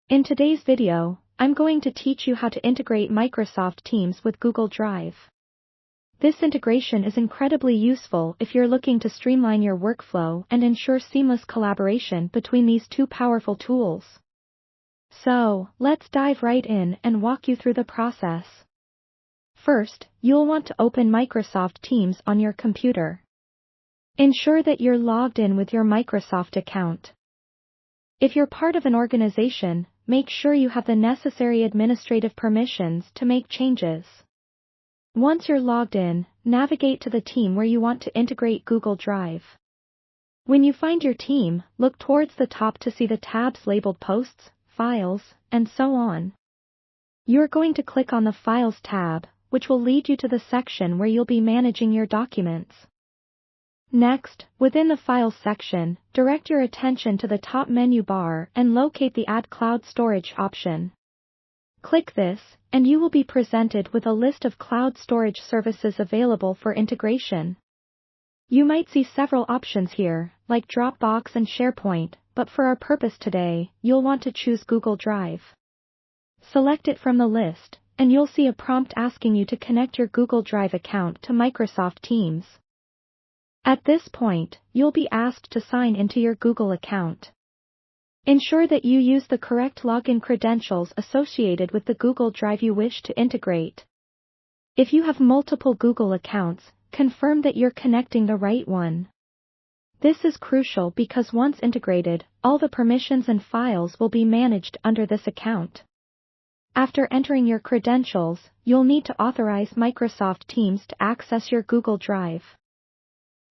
In today's video, I'm going to teach you how to integrate Microsoft Teams with Google Drive. This integration is incredibly useful if you're looking to streamline your workflow and ensure seamless collaboration between these two powerful tools. So, let's dive right in and walk you through the process. First, you'll want to open Microsoft Teams on your computer. Ensure that you're logged in with your Microsoft account. If you're part of an organization, make sure you have the necessary administrative permissions to make changes. Once you're logged in, navigate to the team where you want to integrate Google Drive. When you find your team, look towards the top to see the tabs labeled Posts, Files, and so on. You're going to click on the Files tab, which will lead you to the section where you'll be managing your documents. Next, within the Files section, direct your attention to the top menu bar and locate the Add Cloud Storage option. Click this, and you will be presented with a list of cloud storage services available for integration. You might see several options here, like Dropbox and SharePoint, but for our purpose today, you'll want to choose Google Drive. Select it from the list, and you'll see a prompt asking you to connect your Google Drive account to Microsoft Teams. At this point, you'll be asked to sign into your Google account. Ensure that you use the correct login credentials associated with the Google Drive you wish to integrate. If you have multiple Google accounts, confirm that you're connecting the right one. This is crucial because once integrated, all the permissions and files will be managed under this account. After entering your credentials, you'll need to authorize Microsoft Teams to access your Google Drive.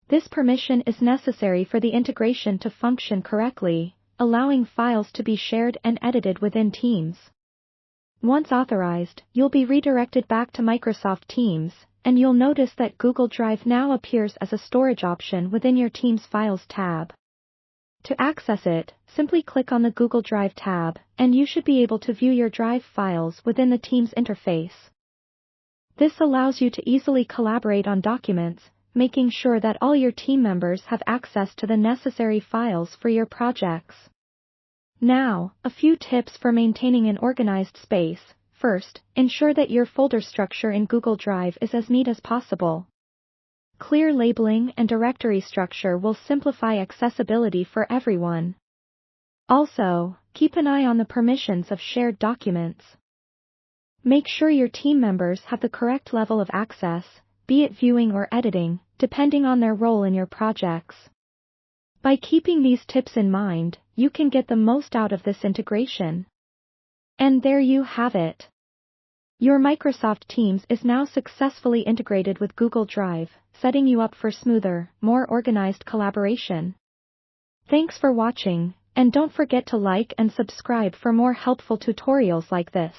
This permission is necessary for the integration to function correctly, allowing files to be shared and edited within Teams. Once authorized, you'll be redirected back to Microsoft Teams, and you'll notice that Google Drive now appears as a storage option within your Teams Files tab. To access it, simply click on the Google Drive tab, and you should be able to view your Drive files within the Teams interface. This allows you to easily collaborate on documents, making sure that all your team members have access to the necessary files for your projects. Now, a few tips for maintaining an organized space. First, ensure that your folder structure in Google Drive is as neat as possible. Clear labeling and directory structure will simplify accessibility for everyone. Also, keep an eye on the permissions of shared documents. Make sure your team members have the correct level of access, be it viewing or editing, depending on their role in your projects. By keeping these tips in mind, you can get the most out of this integration. And there you have it. Your Microsoft Teams is now successfully integrated with Google Drive, setting you up for smoother, more organized collaboration. Thanks for watching, and don't forget to like and subscribe for more helpful tutorials like this.